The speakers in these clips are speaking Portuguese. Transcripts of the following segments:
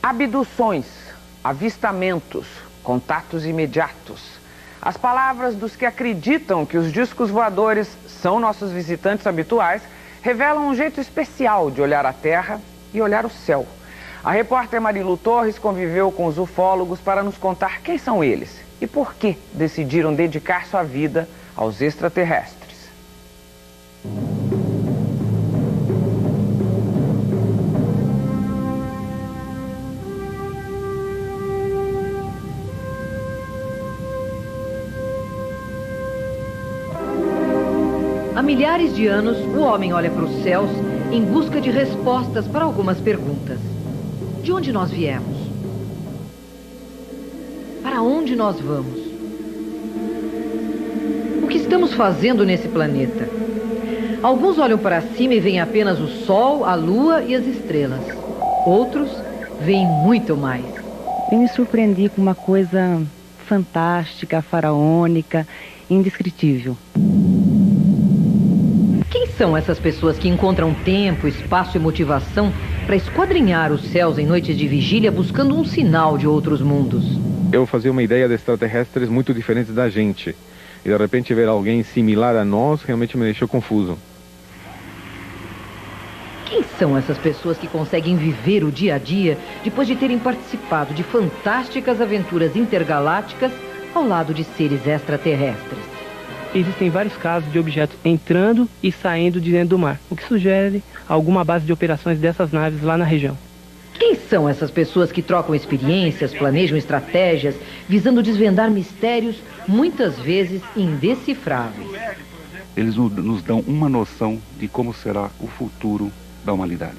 Abduções, avistamentos, contatos imediatos. As palavras dos que acreditam que os discos voadores são nossos visitantes habituais revelam um jeito especial de olhar a Terra e olhar o céu. A repórter Marilu Torres conviveu com os ufólogos para nos contar quem são eles e por que decidiram dedicar sua vida aos extraterrestres. Há milhares de anos, o homem olha para os céus em busca de respostas para algumas perguntas. De onde nós viemos? Para onde nós vamos? O que estamos fazendo nesse planeta? Alguns olham para cima e veem apenas o Sol, a Lua e as estrelas. Outros veem muito mais. Eu me surpreendi com uma coisa fantástica, faraônica, indescritível. Quem são essas pessoas que encontram tempo, espaço e motivação para esquadrinhar os céus em noites de vigília buscando um sinal de outros mundos? Eu fazia uma ideia de extraterrestres muito diferente da gente. E de repente ver alguém similar a nós realmente me deixou confuso. Quem são essas pessoas que conseguem viver o dia a dia depois de terem participado de fantásticas aventuras intergalácticas ao lado de seres extraterrestres? Existem vários casos de objetos entrando e saindo de dentro do mar, o que sugere alguma base de operações dessas naves lá na região. Quem são essas pessoas que trocam experiências, planejam estratégias, visando desvendar mistérios, muitas vezes indecifráveis? Eles nos dão uma noção de como será o futuro da humanidade.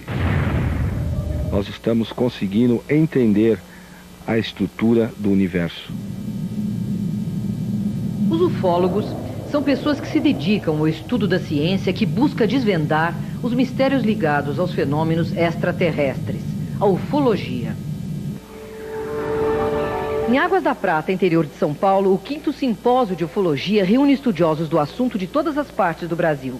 Nós estamos conseguindo entender a estrutura do universo. Os ufólogos são pessoas que se dedicam ao estudo da ciência que busca desvendar os mistérios ligados aos fenômenos extraterrestres, a ufologia. Em Águas da Prata, interior de São Paulo, o 5º Simpósio de Ufologia reúne estudiosos do assunto de todas as partes do Brasil.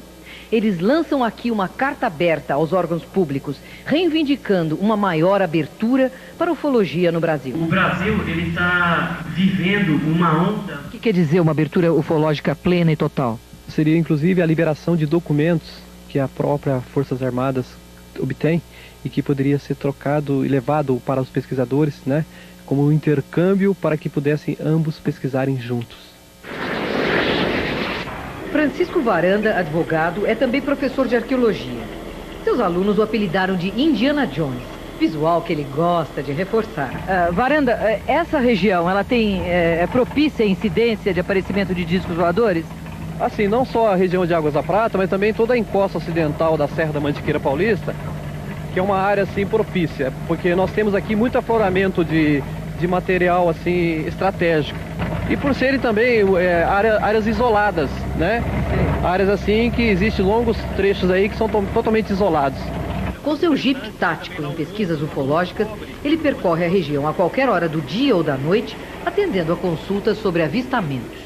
Eles lançam aqui uma carta aberta aos órgãos públicos, reivindicando uma maior abertura para a ufologia no Brasil. O Brasil, ele está vivendo uma onda... O que quer dizer uma abertura ufológica plena e total? Seria, inclusive, a liberação de documentos que a própria Forças Armadas obtém e que poderia ser trocado e levado para os pesquisadores, né, como um intercâmbio para que pudessem ambos pesquisarem juntos. Francisco Varanda, advogado, é também professor de arqueologia. Seus alunos o apelidaram de Indiana Jones, visual que ele gosta de reforçar. Varanda, essa região, ela tem propícia à incidência de aparecimento de discos voadores? Assim, não só a região de Águas da Prata, mas também toda a encosta ocidental da Serra da Mantiqueira Paulista, que é uma área assim propícia, porque nós temos aqui muito afloramento de material assim estratégico. E por serem também áreas isoladas, né? Áreas assim que existem longos trechos aí que são totalmente isolados. Com seu jipe tático em pesquisas ufológicas, ele percorre a região a qualquer hora do dia ou da noite, atendendo a consultas sobre avistamentos.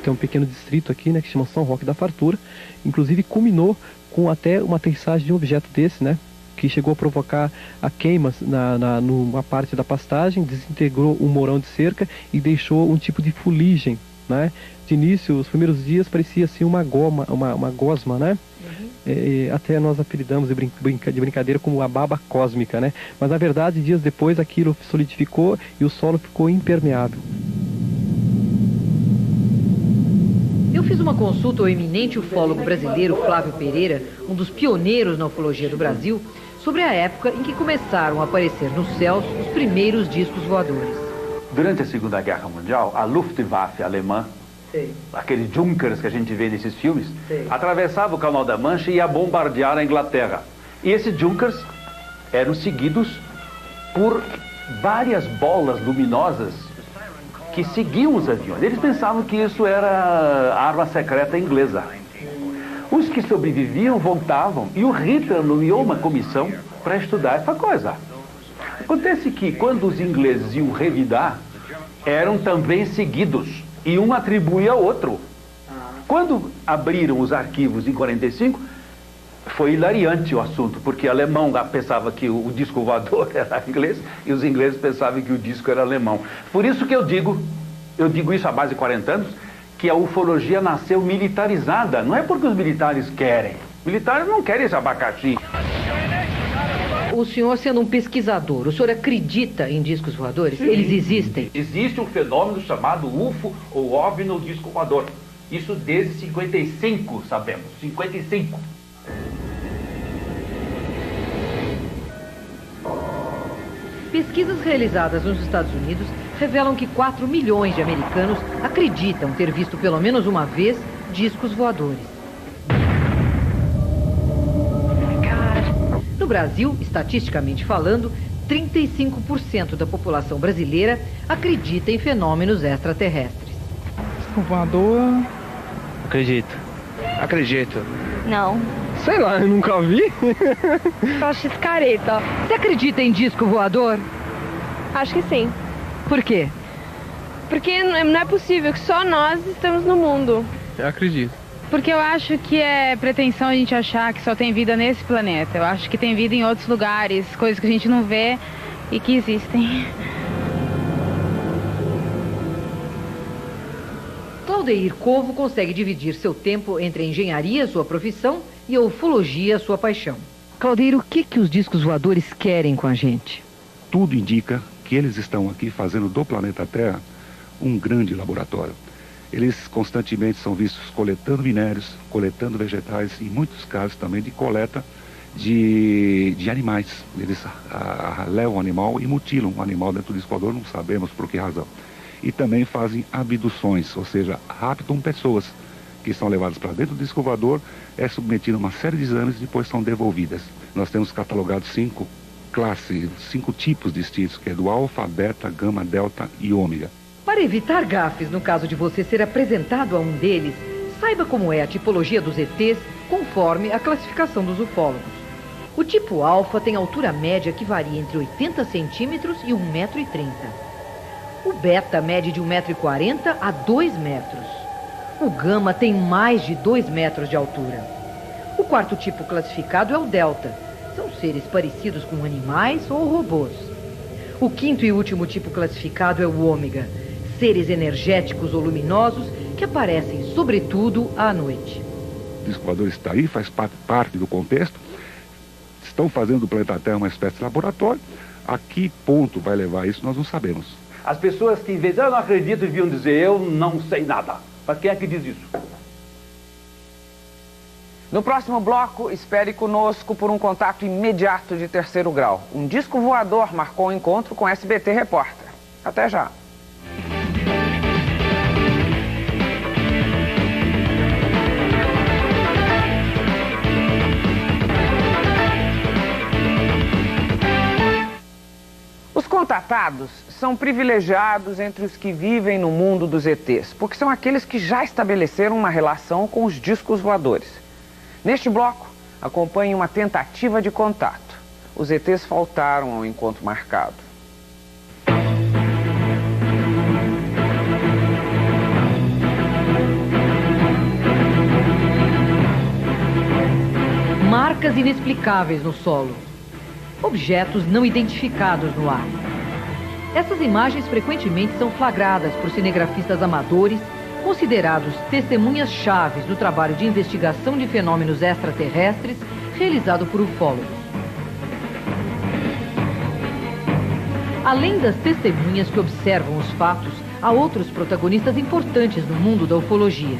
Tem um pequeno distrito aqui, né, que chama São Roque da Fartura, inclusive culminou com até uma aterrissagem de um objeto desse, né? Que chegou a provocar a queimas numa parte da pastagem, desintegrou um morão de cerca e deixou um tipo de fuligem, né? De início, os primeiros dias parecia assim uma gosma, né? Até nós apelidamos de brincadeira como a baba cósmica, né? Mas na verdade, dias depois, aquilo solidificou e o solo ficou impermeável. Eu fiz uma consulta ao eminente ufólogo brasileiro Flávio Pereira, um dos pioneiros na ufologia do Brasil, sobre a época em que começaram a aparecer nos céus os primeiros discos voadores. Durante a Segunda Guerra Mundial, a Luftwaffe alemã, aqueles Junkers que a gente vê nesses filmes, atravessava o Canal da Mancha e ia bombardear a Inglaterra. E esses Junkers eram seguidos por várias bolas luminosas que seguiam os aviões. Eles pensavam que isso era a arma secreta inglesa. Os que sobreviviam voltavam e o Hitler nomeou uma comissão para estudar essa coisa. Acontece que quando os ingleses iam revidar, eram também seguidos e um atribuía ao outro. Quando abriram os arquivos em 45, Foi hilariante o assunto, porque o alemão pensava que o disco voador era inglês e os ingleses pensavam que o disco era alemão. Por isso que eu digo isso há mais de 40 anos, que a ufologia nasceu militarizada. Não é porque os militares querem. Militares não querem esse abacaxi. O senhor, sendo um pesquisador, o senhor acredita em discos voadores? Sim. Eles existem? Existe um fenômeno chamado UFO ou OVNI no disco voador. Isso desde 55, sabemos. 55. Pesquisas realizadas nos Estados Unidos revelam que 4 milhões de americanos acreditam ter visto pelo menos uma vez discos voadores. No Brasil, estatisticamente falando, 35% da população brasileira acredita em fenômenos extraterrestres. Disco voador... Acredito. Não. Sei lá, eu nunca vi. Eu acho escareta. Você acredita em disco voador? Acho que sim. Por quê? Porque não é possível que só nós estamos no mundo. Eu acredito. Porque eu acho que é pretensão a gente achar que só tem vida nesse planeta. Eu acho que tem vida em outros lugares, coisas que a gente não vê e que existem. Claudeir Covo consegue dividir seu tempo entre a engenharia, sua profissão, e a ufologia, sua paixão. Claudeir, o que os discos voadores querem com a gente? Tudo indica que eles estão aqui fazendo do planeta Terra um grande laboratório. Eles constantemente são vistos coletando minérios, coletando vegetais e, em muitos casos, também de coleta de animais. Eles levam o animal e mutilam o animal dentro do disco voador, não sabemos por que razão. E também fazem abduções, ou seja, raptam pessoas que são levadas para dentro do disco voador, é submetido a uma série de exames e depois são devolvidas. Nós temos catalogado 5 tipos distintos, que é do alfa, beta, gama, delta e ômega. Para evitar gafes no caso de você ser apresentado a um deles, saiba como é a tipologia dos ETs conforme a classificação dos ufólogos. O tipo alfa tem altura média que varia entre 80 centímetros e 1,30 m. O beta mede de 1,40 m a 2 metros. O gama tem mais de 2 metros de altura. O quarto tipo classificado é o delta. São seres parecidos com animais ou robôs. O quinto e último tipo classificado é o ômega. Seres energéticos ou luminosos que aparecem, sobretudo, à noite. O disco voador está aí, faz parte do contexto. Estão fazendo do planeta Terra uma espécie de laboratório. A que ponto vai levar isso, nós não sabemos. As pessoas que, em vez de eu não acredito, deviam dizer eu não sei nada. Mas quem é que diz isso? No próximo bloco, espere conosco por um contato imediato de terceiro grau. Um disco voador marcou um encontro com SBT Repórter. Até já. Os contatados são privilegiados entre os que vivem no mundo dos ETs, porque são aqueles que já estabeleceram uma relação com os discos voadores. Neste bloco, acompanhe uma tentativa de contato. Os ETs faltaram ao encontro marcado. Marcas inexplicáveis no solo. Objetos não identificados no ar. Essas imagens frequentemente são flagradas por cinegrafistas amadores, considerados testemunhas chaves do trabalho de investigação de fenômenos extraterrestres realizado por ufólogos. Além das testemunhas que observam os fatos, há outros protagonistas importantes no mundo da ufologia.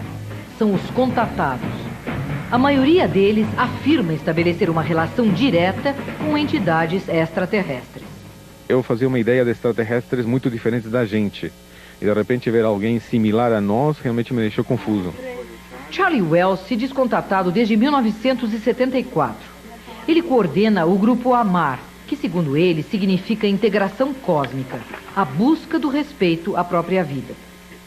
São os contatados. A maioria deles afirma estabelecer uma relação direta com entidades extraterrestres. Eu fazia uma ideia de extraterrestres muito diferentes da gente. E de repente ver alguém similar a nós realmente me deixou confuso. Charlie Wells se diz contatado desde 1974. Ele coordena o grupo AMAR, que segundo ele significa integração cósmica, a busca do respeito à própria vida.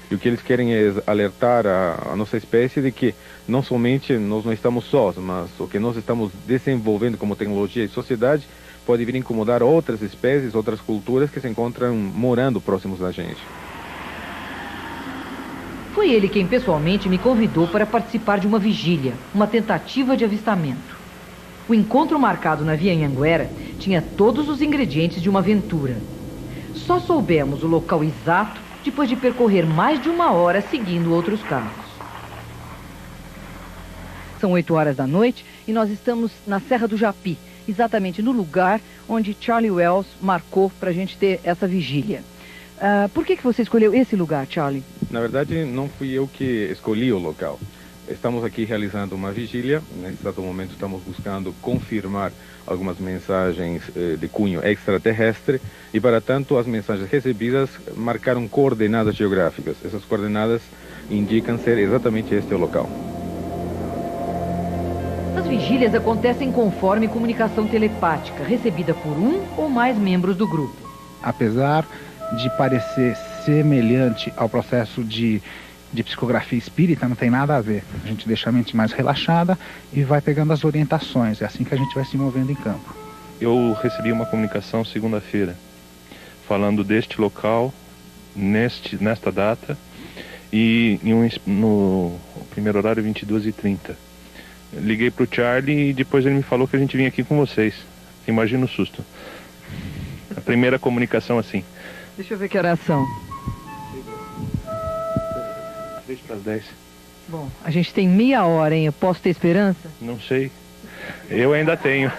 E o que eles querem é alertar a nossa espécie de que não somente nós não estamos sós, mas o que nós estamos desenvolvendo como tecnologia e sociedade pode vir a incomodar outras espécies, outras culturas que se encontram morando próximos da gente. Foi ele quem pessoalmente me convidou para participar de uma vigília, uma tentativa de avistamento. O encontro marcado na Via Anhanguera tinha todos os ingredientes de uma aventura. Só soubemos o local exato depois de percorrer mais de 1 hora seguindo outros carros. São 8 horas da noite e nós estamos na Serra do Japi, exatamente no lugar onde Charlie Wells marcou para a gente ter essa vigília. Por que você escolheu esse lugar, Charlie? Na verdade, não fui eu que escolhi o local. Estamos aqui realizando uma vigília. Nesse exato momento estamos buscando confirmar algumas mensagens de cunho extraterrestre e, para tanto, as mensagens recebidas marcaram coordenadas geográficas. Essas coordenadas indicam ser exatamente este o local. As vigílias acontecem conforme comunicação telepática, recebida por um ou mais membros do grupo. Apesar de parecer semelhante ao processo de psicografia espírita, não tem nada a ver. A gente deixa a mente mais relaxada e vai pegando as orientações. É assim que a gente vai se movendo em campo. Eu recebi uma comunicação segunda-feira, falando deste local, nesta data, e no primeiro horário, 22h30. Liguei para o Charlie e depois ele me falou que a gente vinha aqui com vocês. Imagina o susto. A primeira comunicação assim. Deixa eu ver que horas são. 10:03. Bom, a gente tem meia hora, hein? Eu posso ter esperança? Não sei. Eu ainda tenho.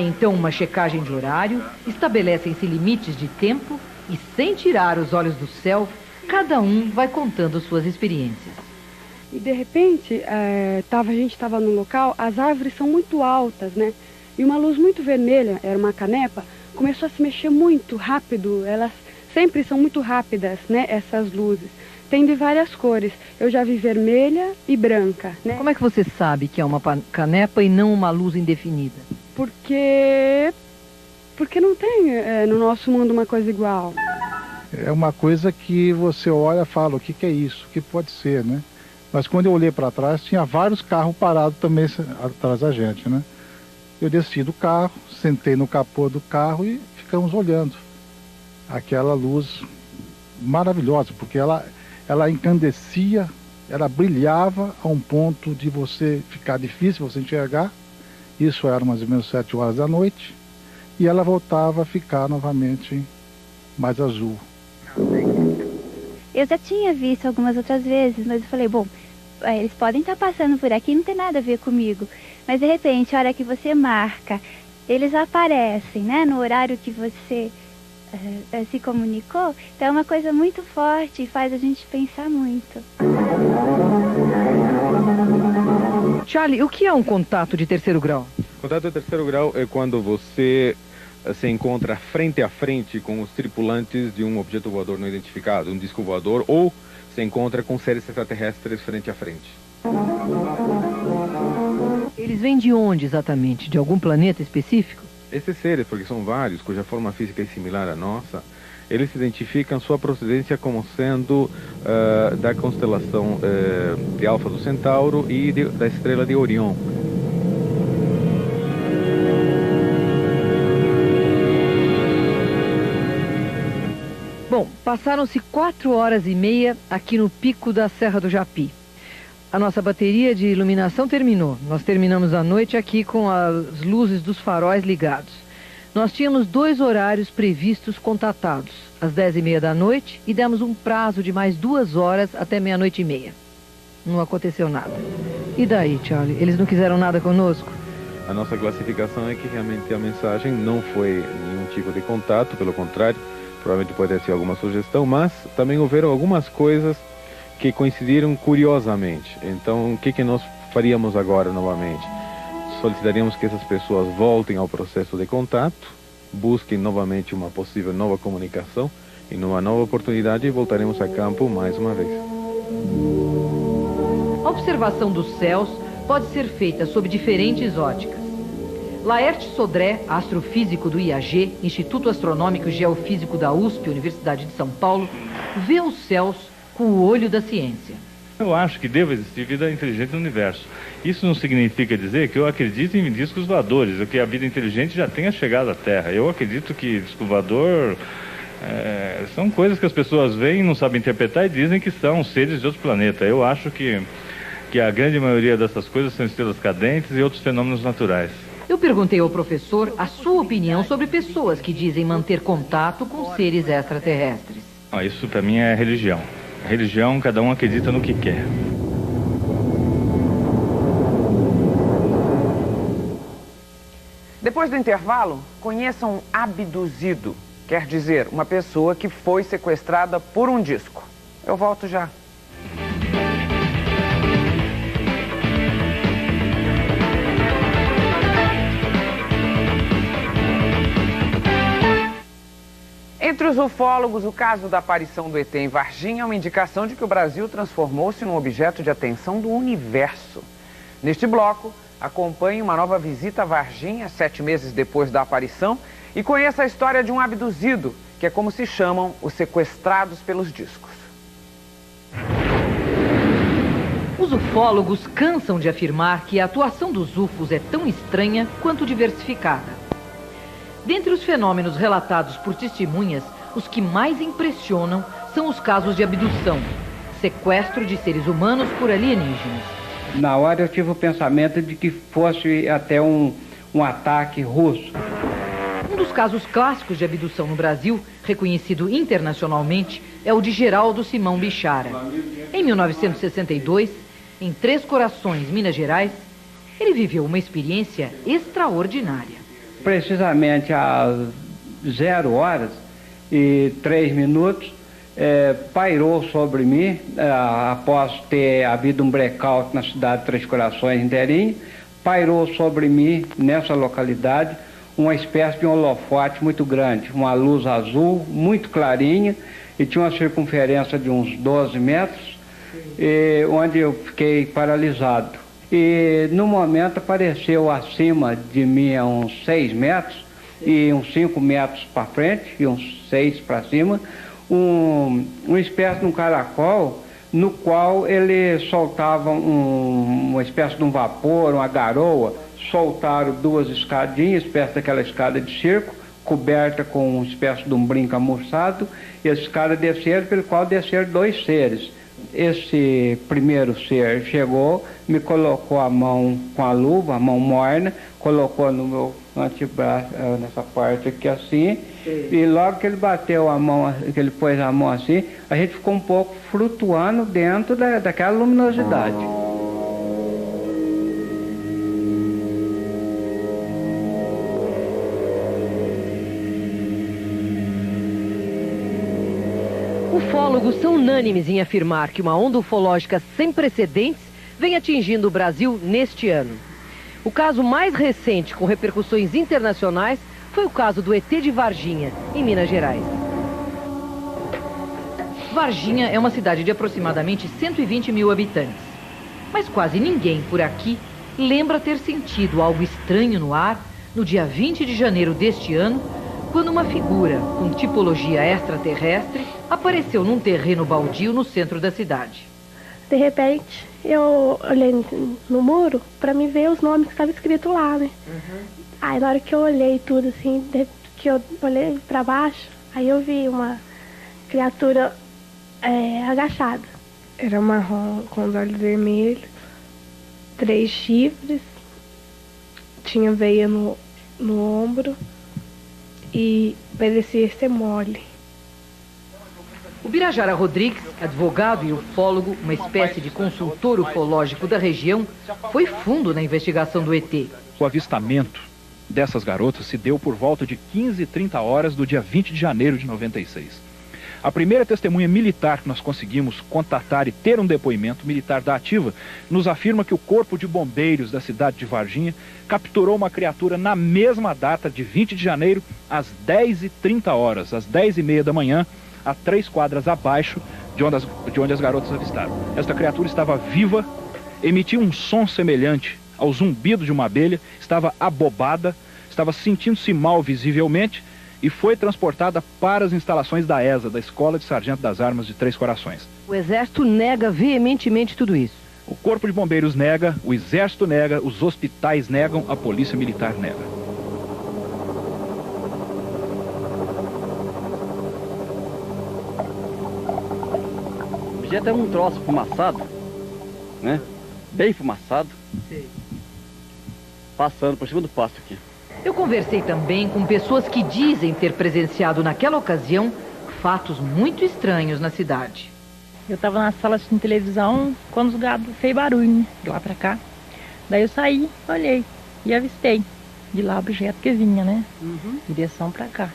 Então uma checagem de horário, estabelecem-se limites de tempo e, sem tirar os olhos do céu, cada um vai contando suas experiências. E de repente, a gente estava num local, as árvores são muito altas, né? E uma luz muito vermelha, era uma canepa, começou a se mexer muito rápido. Elas sempre são muito rápidas, né? Essas luzes. Tem de várias cores. Eu já vi vermelha e branca, né? Como é que você sabe que é uma canepa e não uma luz indefinida? Porque não tem no nosso mundo uma coisa igual. É uma coisa que você olha e fala, o que é isso? O que pode ser, né? Mas quando eu olhei para trás, tinha vários carros parados também atrás da gente, né? Eu desci do carro, sentei no capô do carro e ficamos olhando. Aquela luz maravilhosa, porque ela encandecia, ela brilhava a um ponto de você ficar difícil você enxergar. Isso era mais ou menos 7 horas da noite. E ela voltava a ficar novamente mais azul. Eu já tinha visto algumas outras vezes, mas eu falei, bom, eles podem estar passando por aqui, não tem nada a ver comigo. Mas de repente, a hora que você marca, eles aparecem, né, no horário que você se comunicou. Então é uma coisa muito forte e faz a gente pensar muito. Charlie, o que é um contato de terceiro grau? Contato de terceiro grau é quando você se encontra frente a frente com os tripulantes de um objeto voador não identificado, um disco voador, ou se encontra com seres extraterrestres frente a frente. Eles vêm de onde exatamente? De algum planeta específico? Esses seres, porque são vários, cuja forma física é similar à nossa, eles identificam sua procedência como sendo da constelação de Alfa do Centauro e da estrela de Orion. Bom, passaram-se 4 horas e meia aqui no pico da Serra do Japi. A nossa bateria de iluminação terminou. Nós terminamos a noite aqui com as luzes dos faróis ligados. Nós tínhamos 2 horários previstos contatados, às 10h30 da noite, e demos um prazo de mais 2 horas até 00:30. Não aconteceu nada. E daí, Charlie? Eles não quiseram nada conosco? A nossa classificação é que realmente a mensagem não foi nenhum tipo de contato, pelo contrário, provavelmente pode ser alguma sugestão, mas também houveram algumas coisas que coincidiram curiosamente. Então, o que nós faríamos agora novamente? Solicitaríamos que essas pessoas voltem ao processo de contato, busquem novamente uma possível nova comunicação e numa nova oportunidade voltaremos a campo mais uma vez. A observação dos céus pode ser feita sob diferentes óticas. Laerte Sodré, astrofísico do IAG, Instituto Astronômico e Geofísico da USP, Universidade de São Paulo, vê os céus com o olho da ciência. Eu acho que deve existir vida inteligente no universo. Isso não significa dizer que eu acredito em discos voadores, ou que a vida inteligente já tenha chegado à Terra. Eu acredito que disco voador são coisas que as pessoas veem, não sabem interpretar e dizem que são seres de outro planeta. Eu acho que que a grande maioria dessas coisas são estrelas cadentes e outros fenômenos naturais. Eu perguntei ao professor a sua opinião sobre pessoas que dizem manter contato com seres extraterrestres. Isso para mim é religião. Religião, cada um acredita no que quer. Depois do intervalo, conheça um abduzido. Quer dizer, uma pessoa que foi sequestrada por um disco. Eu volto já. Entre os ufólogos, o caso da aparição do ET em Varginha é uma indicação de que o Brasil transformou-se num objeto de atenção do universo. Neste bloco, acompanhe uma nova visita a Varginha, 7 meses depois da aparição, e conheça a história de um abduzido, que é como se chamam os sequestrados pelos discos. Os ufólogos cansam de afirmar que a atuação dos UFOs é tão estranha quanto diversificada. Dentre os fenômenos relatados por testemunhas, os que mais impressionam são os casos de abdução, sequestro de seres humanos por alienígenas. Na hora eu tive o pensamento de que fosse até um ataque russo. Um dos casos clássicos de abdução no Brasil, reconhecido internacionalmente, é o de Geraldo Simão Bichara. Em 1962, em Três Corações, Minas Gerais, ele viveu uma experiência extraordinária. Precisamente às 0h03 pairou sobre mim, após ter havido um blackout na cidade de Três Corações inteirinho, pairou sobre mim, nessa localidade, uma espécie de um holofote muito grande, uma luz azul, muito clarinha, e tinha uma circunferência de uns 12 metros, onde eu fiquei paralisado. E no momento apareceu acima de mim a uns 6 metros, e uns 5 metros para frente, e uns 6 para cima, uma espécie de um caracol, no qual ele soltava uma espécie de um vapor, uma garoa. Soltaram 2 escadinhas, espécie daquela escada de circo, coberta com uma espécie de um brinco amurçado, e as escadas desceram, pelo qual desceram 2 seres. Esse primeiro ser chegou, me colocou a mão com a luva, a mão morna, colocou no meu antebraço, nessa parte aqui assim, e logo que ele bateu a mão, que ele pôs a mão assim, a gente ficou um pouco flutuando dentro daquela luminosidade. Ufólogos são unânimes em afirmar que uma onda ufológica sem precedentes vem atingindo o Brasil neste ano. O caso mais recente com repercussões internacionais foi o caso do ET de Varginha, em Minas Gerais. Varginha é uma cidade de aproximadamente 120 mil habitantes. Mas quase ninguém por aqui lembra ter sentido algo estranho no ar no dia 20 de janeiro deste ano, quando uma figura com tipologia extraterrestre apareceu num terreno baldio no centro da cidade. De repente, eu olhei no muro para me ver os nomes que estavam escritos lá, né? Aí na hora que eu olhei tudo assim, que eu olhei para baixo, aí eu vi uma criatura agachada. Era marrom, com os olhos vermelhos, 3 chifres, tinha veia no ombro e parecia ser mole. O Birajara Rodrigues, advogado e ufólogo, uma espécie de consultor ufológico da região, foi fundo na investigação do ET. O avistamento dessas garotas se deu por volta de 15h30 do dia 20 de janeiro de 96. A primeira testemunha militar que nós conseguimos contatar e ter um depoimento militar da ativa nos afirma que o Corpo de Bombeiros da cidade de Varginha capturou uma criatura na mesma data de 20 de janeiro, às 10h30, às 10h30 da manhã, a 3 quadras abaixo de onde as garotas avistaram. Esta criatura estava viva, emitia um som semelhante ao zumbido de uma abelha, estava abobada, estava sentindo-se mal visivelmente e foi transportada para as instalações da ESA, da Escola de Sargento das Armas de Três Corações. O Exército nega veementemente tudo isso. O Corpo de Bombeiros nega, o Exército nega, os hospitais negam, a Polícia Militar nega. O objeto é um troço fumaçado, né? bem fumaçado. Sei. Passando por cima do pasto aqui. Eu conversei também com pessoas que dizem ter presenciado naquela ocasião fatos muito estranhos na cidade. Eu estava na sala assistindo televisão quando os gados fez barulho, né? De lá pra cá. Daí eu saí, olhei e avistei de lá o objeto que vinha, né? Direção pra cá.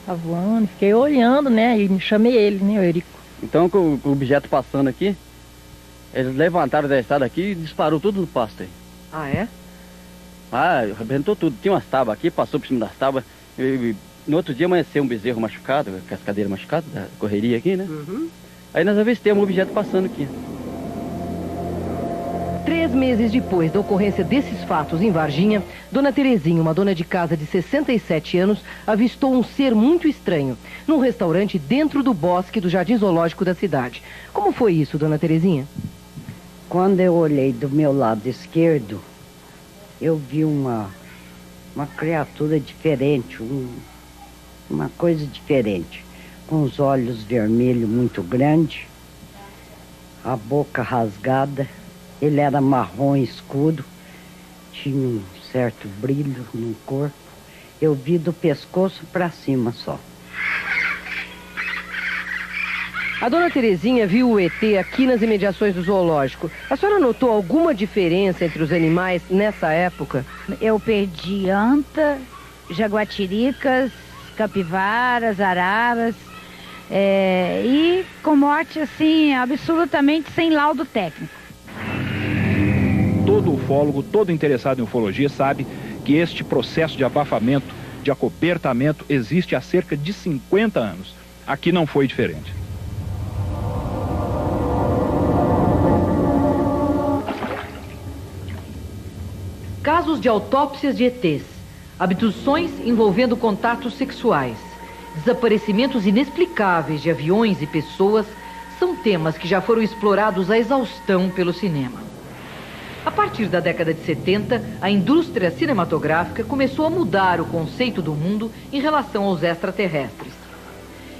Tá voando, fiquei olhando, né? E me chamei ele, né, o Eurico. Então, com o objeto passando aqui, eles levantaram da estrada aqui e disparou tudo no pasto aí. Ah, é? Ah, arrebentou tudo. Tinha umas tábuas aqui, passou por cima das tábuas. E no outro dia amanheceu um bezerro machucado, com as cadeiras machucadas, da correria aqui, né? Aí nós avistamos um objeto passando aqui. 3 meses depois da ocorrência desses fatos em Varginha, Dona Terezinha, uma dona de casa de 67 anos, avistou um ser muito estranho num restaurante dentro do bosque do Jardim Zoológico da cidade. Como foi isso, Dona Terezinha? Quando eu olhei do meu lado esquerdo, eu vi uma criatura diferente, uma coisa diferente, com os olhos vermelhos muito grandes, a boca rasgada. Ele era marrom escuro, tinha um certo brilho no corpo. Eu vi do pescoço para cima só. A Dona Terezinha viu o ET aqui nas imediações do zoológico. A senhora notou alguma diferença entre os animais nessa época? Eu perdi anta, jaguatiricas, capivaras, araras, e com morte assim, absolutamente sem laudo técnico. Todo ufólogo, todo interessado em ufologia sabe que este processo de abafamento, de acobertamento, existe há cerca de 50 anos. Aqui não foi diferente. Casos de autópsias de ETs, abduções envolvendo contatos sexuais, desaparecimentos inexplicáveis de aviões e pessoas são temas que já foram explorados à exaustão pelo cinema. A partir da década de 70, a indústria cinematográfica começou a mudar o conceito do mundo em relação aos extraterrestres.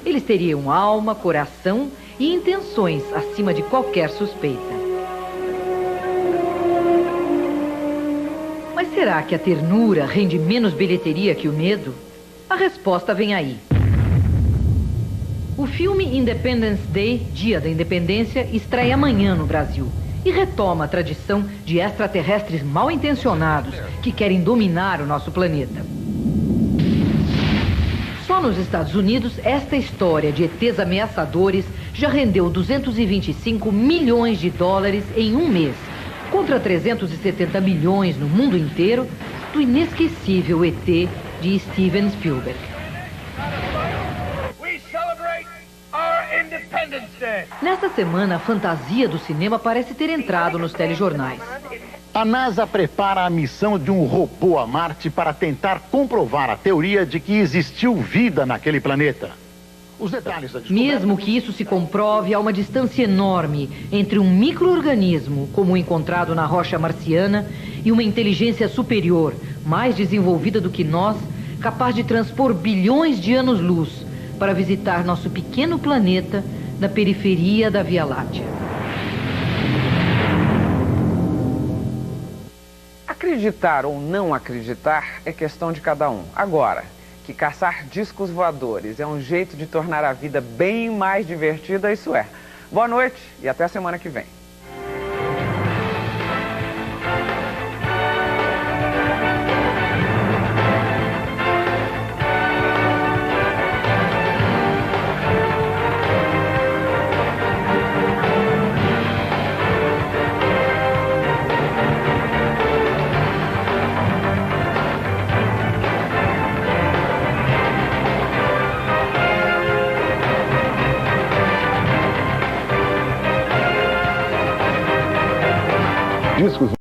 Eles teriam alma, coração e intenções acima de qualquer suspeita. Mas será que a ternura rende menos bilheteria que o medo? A resposta vem aí. O filme Independence Day, Dia da Independência, estreia amanhã no Brasil e retoma a tradição de extraterrestres mal intencionados que querem dominar o nosso planeta. Só nos Estados Unidos, esta história de ETs ameaçadores já rendeu 225 milhões de dólares em um mês, contra 370 milhões no mundo inteiro do inesquecível ET de Steven Spielberg. Nesta semana, a fantasia do cinema parece ter entrado nos telejornais. A NASA prepara a missão de um robô a Marte para tentar comprovar a teoria de que existiu vida naquele planeta. Os detalhes da descoberta... Mesmo que isso se comprove, há uma distância enorme entre um micro-organismo, como o encontrado na rocha marciana, e uma inteligência superior, mais desenvolvida do que nós, capaz de transpor bilhões de anos-luz para visitar nosso pequeno planeta na periferia da Via Láctea. Acreditar ou não acreditar é questão de cada um. Agora, que caçar discos voadores é um jeito de tornar a vida bem mais divertida, isso é. Boa noite e até a semana que vem. Discos